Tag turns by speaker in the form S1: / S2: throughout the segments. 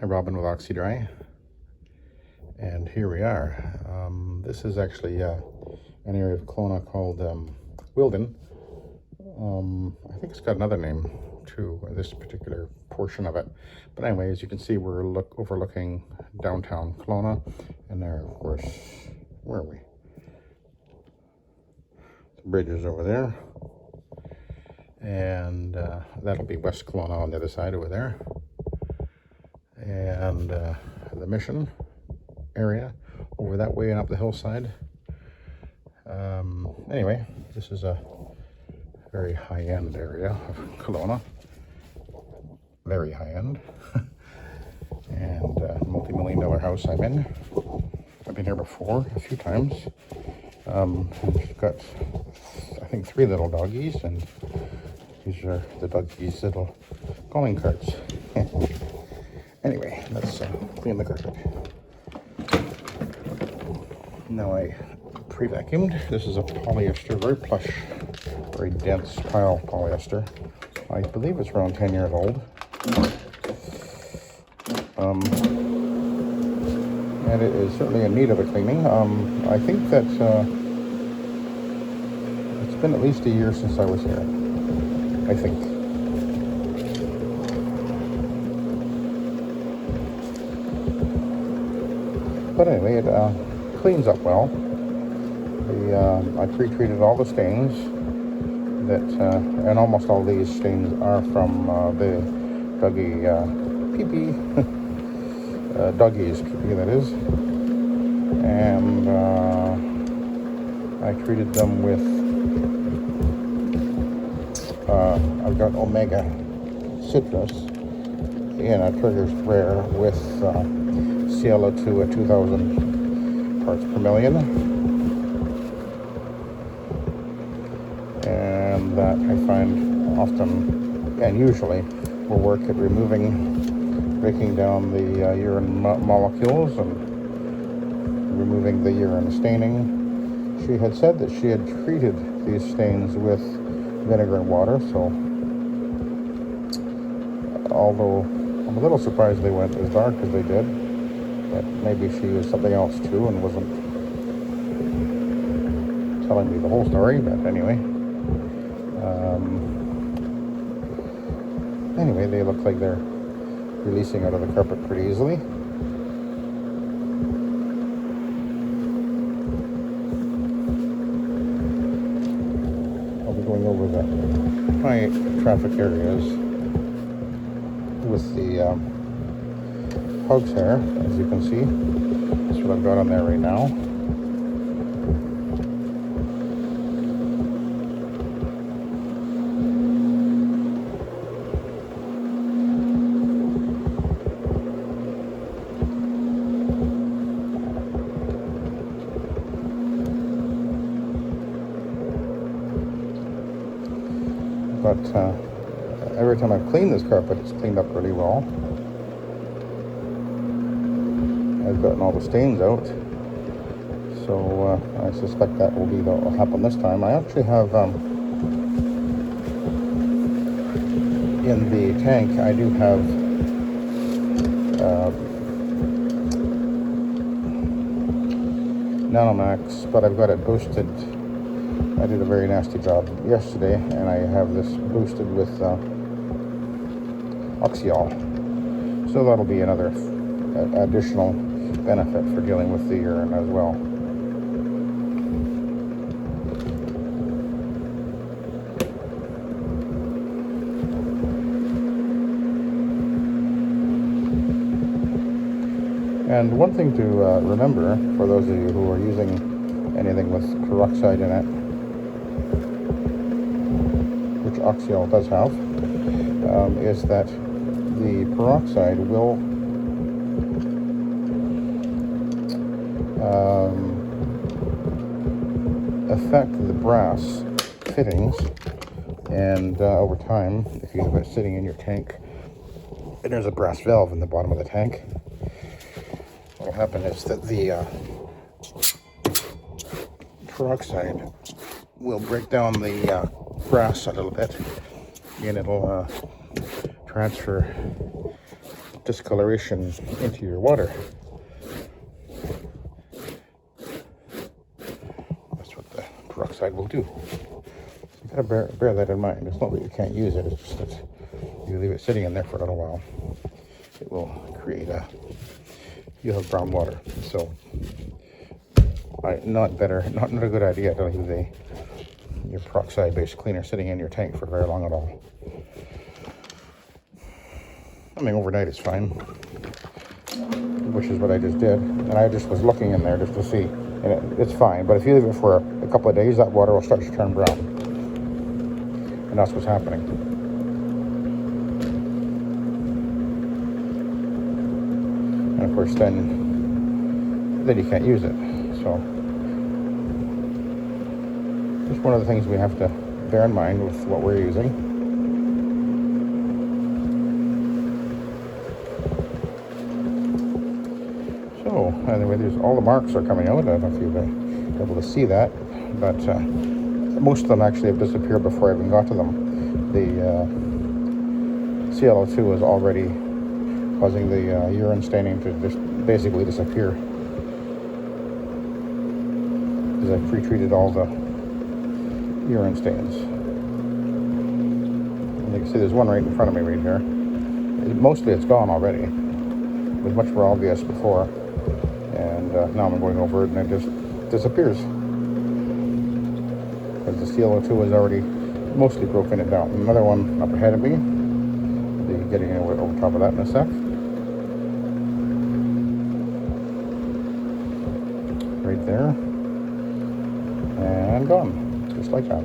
S1: Hi, Robin with Oxy-Dry, and here we are. This is actually an area of Kelowna called Wilden. I think it's got another name too, this particular portion of it. But anyway, as you can see, we're overlooking downtown Kelowna, and there, of course, where are we? The bridge is over there, and that'll be West Kelowna on the other side over there. And the Mission area over that way and up the hillside. Anyway, this is a very high-end area of Kelowna, very high-end, and multi-million-dollar house I'm in. I've been here before a few times. We've got, I think, 3 little doggies, and these are the doggies' little calling cards. Anyway, let's clean the carpet. Now I pre-vacuumed. This is a polyester, very plush, very dense pile polyester. I believe it's around 10 years old. And it is certainly in need of a cleaning. I think that it's been at least a year since I was here, I think. But anyway, it cleans up well. I pre-treated all the stains that, and almost all these stains are from the doggy pee-pee, doggies pee-pee, that is. And I treated them with, I've got Omega Citrus in a trigger sprayer with ClO2 at 2,000 parts per million, and that I find often and usually will work at breaking down the urine molecules and removing the urine staining. She had said that she had treated these stains with vinegar and water, so although I'm a little surprised they went as dark as they did. But maybe she was something else too and wasn't telling me the whole story, but anyway. Anyway, they look like they're releasing out of the carpet pretty easily. I'll be going over the high traffic areas with the hog's hair, as you can see. That's what I've got on there right now. But every time I've cleaned this carpet, it's cleaned up really well. I've gotten all the stains out, so I suspect that will be what will happen this time. I actually have in the tank, I do have Nanomax, but I've got it boosted. I did a very nasty job yesterday, and I have this boosted with Oxy-All, so that'll be another additional benefit for dealing with the urine as well. And one thing to remember, for those of you who are using anything with peroxide in it, which Oxy-All does have, is that the peroxide will affect the brass fittings, and over time, if you have it sitting in your tank and there's a brass valve in the bottom of the tank, what will happen is that the peroxide will break down the brass a little bit, and it'll transfer discoloration into your water. That's what the peroxide will do. You gotta bear that in mind. It's not that you can't use it, it's just that you leave it sitting in there for a little while, it will create you'll have brown water. So not a good idea to leave your peroxide-based cleaner sitting in your tank for very long at all. I mean, overnight is fine, which is what I just did. And I just was looking in there just to see, and it's fine. But if you leave it for a couple of days, that water will start to turn brown. And that's what's happening. And of course, then you can't use it. So just one of the things we have to bear in mind with what we're using. So anyway, there's all the marks are coming out. I don't know if you've been able to see that, but most of them actually have disappeared before I even got to them. The ClO2 is already causing the urine staining to just basically disappear, because I've pre-treated all the urine stains. And you can see there's one right in front of me right here. Mostly it's gone already. It was much more obvious before, and now I'm going over it and it just disappears, because the ClO2 has already mostly broken it down. Another one up ahead of me. Be getting over top of that in a sec. Right there, and gone, just like that.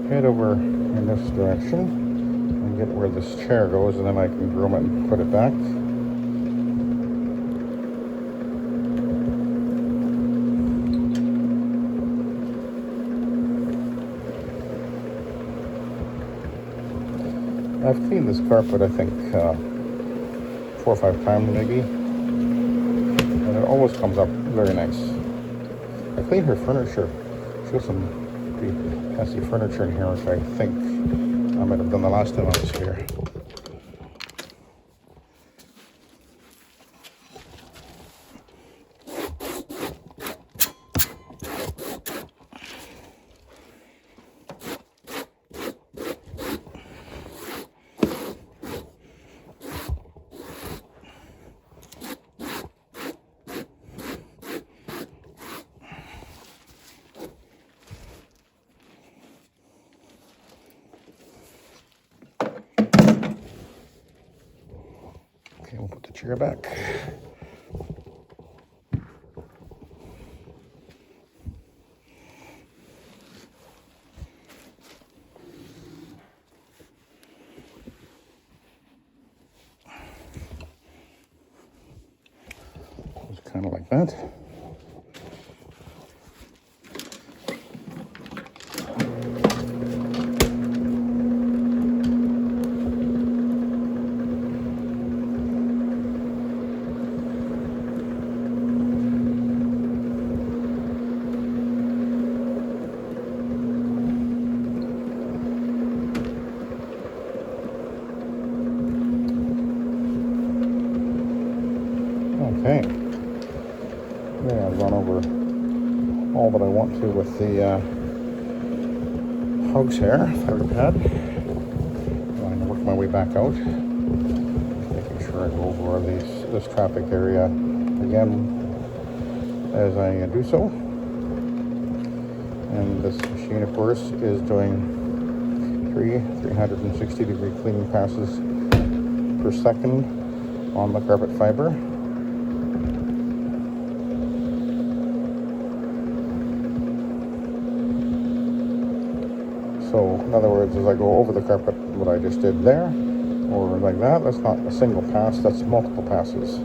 S1: Head over in this direction and get where this chair goes, and then I can groom it and put it back. I've cleaned this carpet, I think, 4 or 5 times maybe, and it always comes up very nice. I cleaned her furniture. She has some pretty fancy furniture in here, which I think I might have done the last time I was here. Okay, we'll put the chair back. It's kind of like that. Okay, yeah, I've gone over all that I want to with the hog's hair third pad. I'm going to work my way back out, making sure I go over this traffic area again as I do so. And this machine, of course, is doing 360-degree cleaning passes per second on the carpet fiber. So, in other words, as I go over the carpet, what I just did there, or like that, that's not a single pass, that's multiple passes.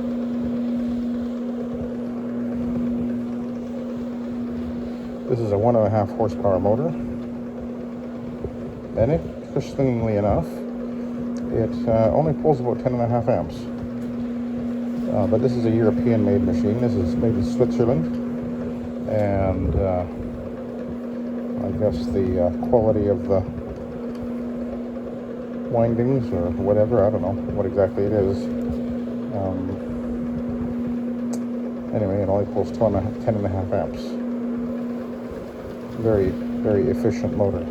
S1: This is a 1.5 horsepower motor, and interestingly enough, It only pulls about 10.5 amps. But this is a European-made machine. This is made in Switzerland. And I guess the quality of the windings or whatever, I don't know what exactly it is. Anyway, it only pulls 10.5 amps. Very, very efficient motor,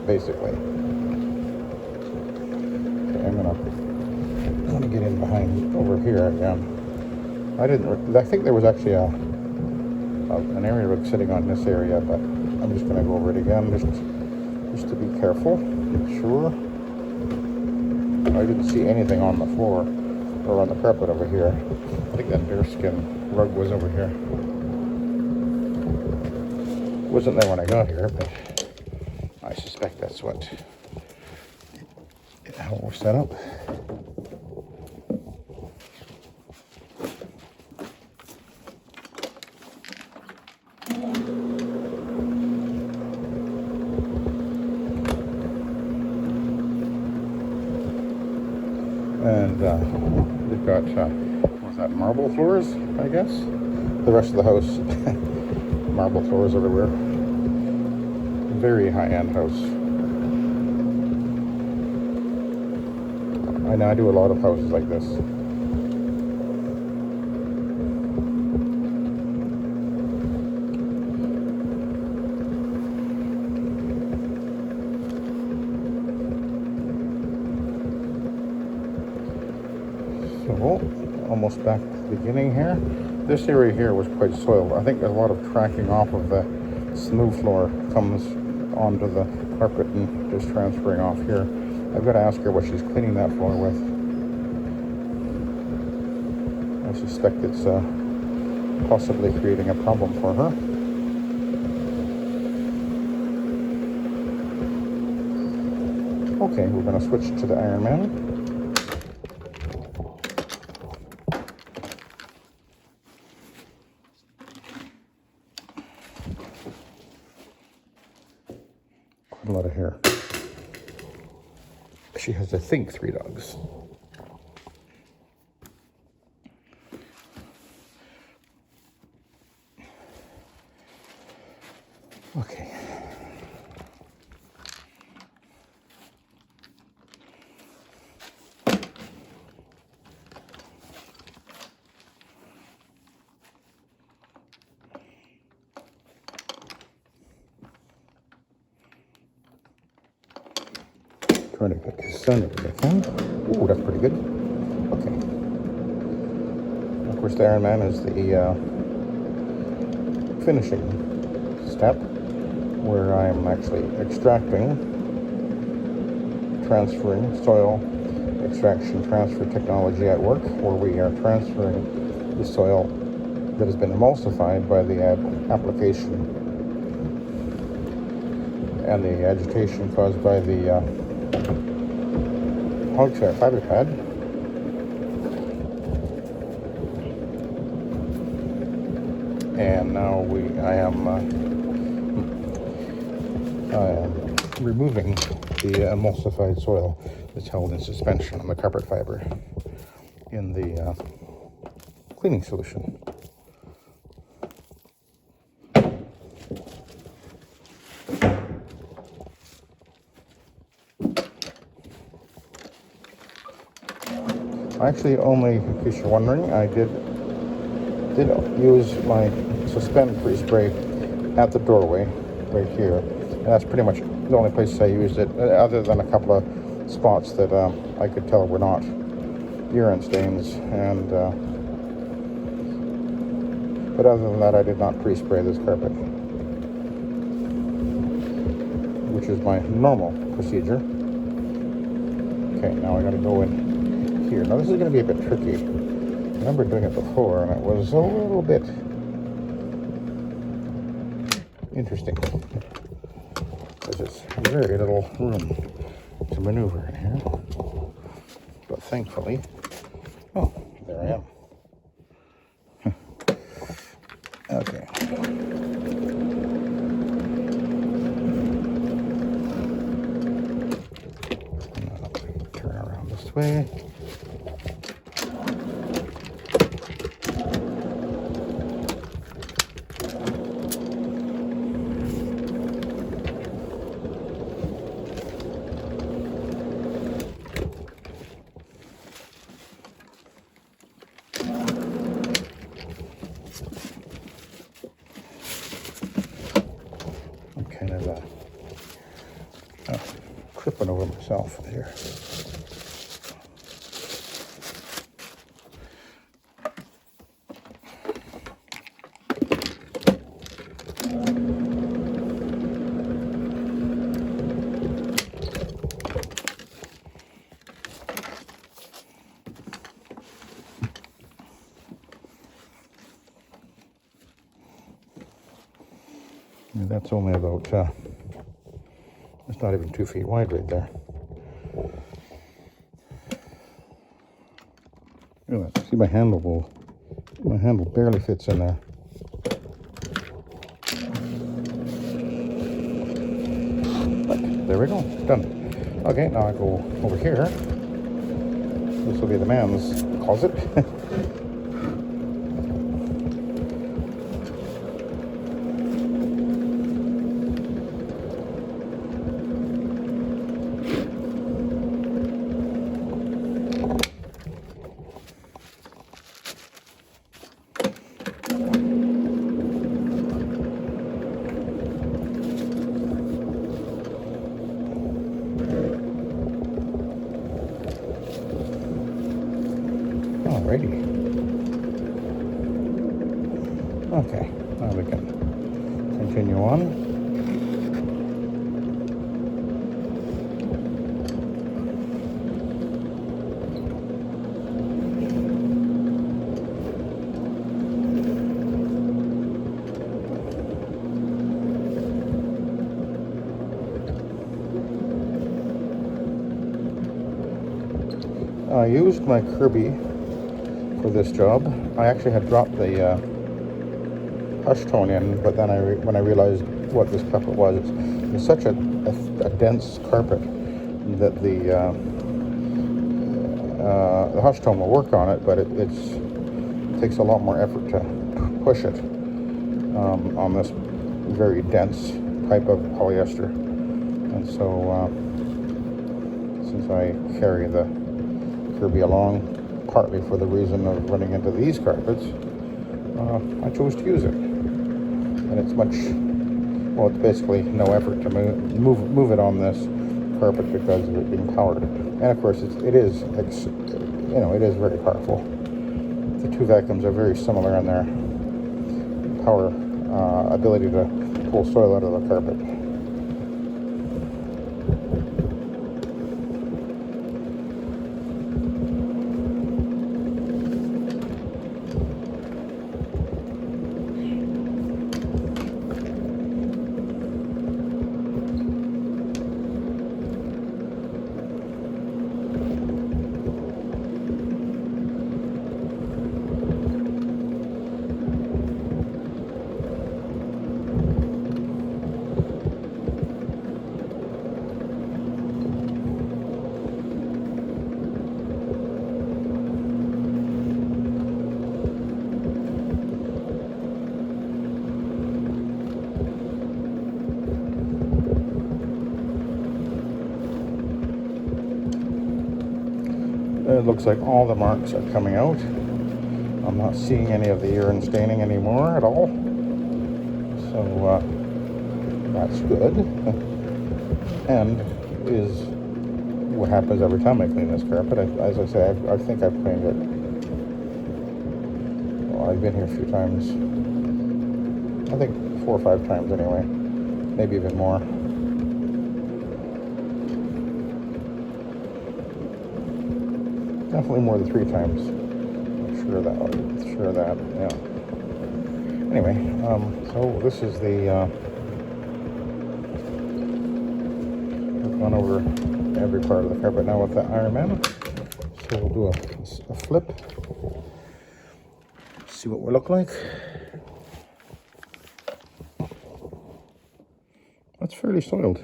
S1: basically. Okay, I'm gonna get in behind over here again. I think there was actually an area book sitting on this area, but I'm just gonna go over it again just to be careful. Make sure. I didn't see anything on the floor or on the carpet over here. I think that deerskin rug was over here. Wasn't there when I got here, but I suspect that's how it was set up. And we've got, what's that, marble floors, I guess? The rest of the house, marble floors everywhere. Very high-end house. I know I do a lot of houses like this. So, almost back to the beginning here. This area here was quite soiled. I think a lot of tracking off of the smooth floor comes onto the carpet and just transferring off here. I've got to ask her what she's cleaning that floor with. I suspect it's possibly creating a problem for her. Okay, we're going to switch to the Iron Man. A lot of hair. She has, I think, 3 dogs. Okay. Trying to get this sun if I can. Ooh, that's pretty good. Okay. Of course, the Iron Man is the finishing step, where I'm actually extracting, transferring soil extraction transfer technology at work, where we are transferring the soil that has been emulsified by the application and the agitation caused by the Oxy-Dry fiber pad. And now I am removing the emulsified soil that's held in suspension on the carpet fiber in the cleaning solution. Actually, only in case you're wondering, I did use my suspend pre-spray at the doorway right here, and that's pretty much the only place I used it, other than a couple of spots that I could tell were not urine stains, and but other than that, I did not pre-spray this carpet, which is my normal procedure. Okay, now I gotta go in here. Now this is going to be a bit tricky. I remember doing it before and it was a little bit interesting because it's very little room to maneuver in here. But thankfully, oh, there I am. Okay. this way. I'm kind of tripping over myself here. And that's only about, it's not even 2 feet wide right there. Look at that. See, my handle barely fits in there. But there we go, done. Okay, now I go over here. This will be the man's closet. Alrighty. Okay, now we can continue on. I used my Kirby for this job. I actually had dropped the hush tone in, but then when I realized what this carpet was, it's such a dense carpet that the hush tone will work on it, but it takes a lot more effort to push it on this very dense type of polyester. And so since I carry the Kirby along partly for the reason of running into these carpets, I chose to use it. And it's it's basically no effort to move it on this carpet because of it being powered. And of course, it is very powerful. The two vacuums are very similar in their power ability to pull soil out of the carpet. It looks like all the marks are coming out. I'm not seeing any of the urine staining anymore at all. So that's good. And is what happens every time I clean this carpet. As I say, I think I've cleaned it. Well, I've been here a few times. I think 4 or 5 times anyway. Maybe even more. Definitely more than 3 times. I'm sure of that. Yeah. Anyway, so this is the. We've gone over every part of the carpet now with the Iron Man. So we'll do a flip. See what we look like. That's fairly soiled.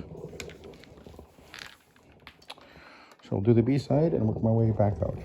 S1: So I'll do the B side and work my way back out.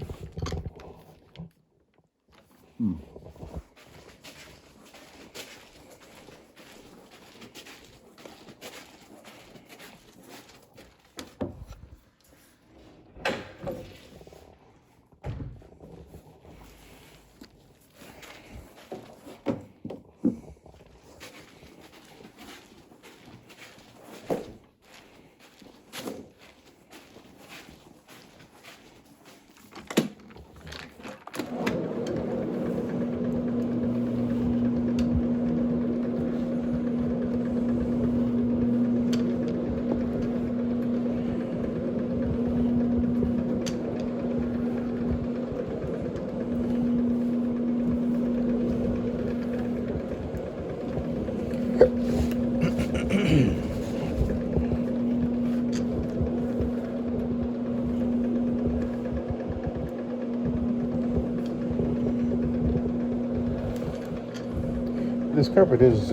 S1: This carpet is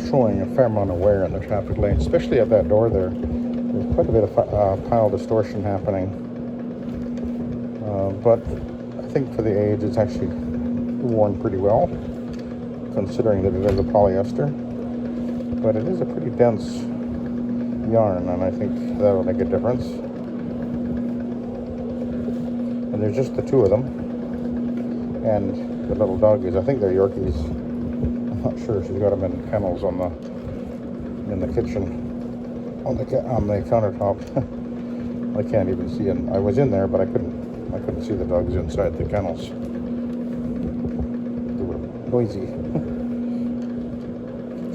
S1: showing a fair amount of wear in the traffic lane, especially at that door there. There's quite a bit of pile distortion happening. But I think for the age, it's actually worn pretty well, considering that it is a polyester. But it is a pretty dense yarn, and I think that'll make a difference. And there's just the two of them. And the little doggies, I think they're Yorkies. I'm not sure. She's got them in kennels in the kitchen, on the countertop. I can't even see them. I was in there, but I couldn't see the dogs inside the kennels. They were noisy.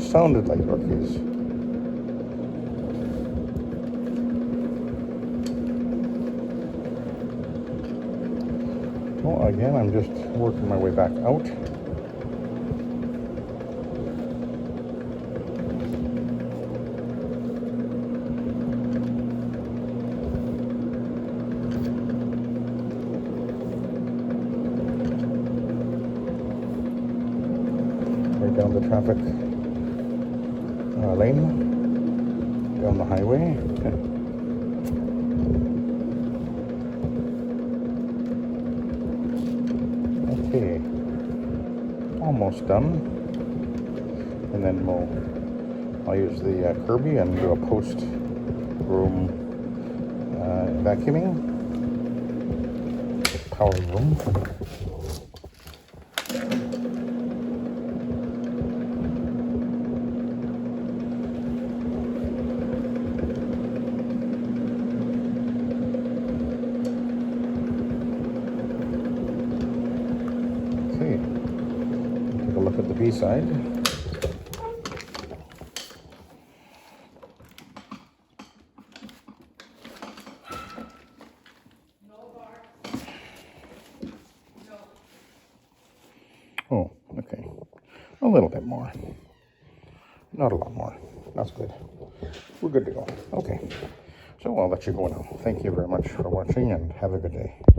S1: Sounded like Yorkies. Well, again, I'm just working my way back out. Right down the traffic lane, down the highway. Okay, almost done. And then I'll use the Kirby and do a post-room vacuuming. Power room. Take a look at the B side. Oh, okay. A little bit more. Not a lot more. That's good. We're good to go. Okay. So I'll let you go now. Thank you very much for watching and have a good day.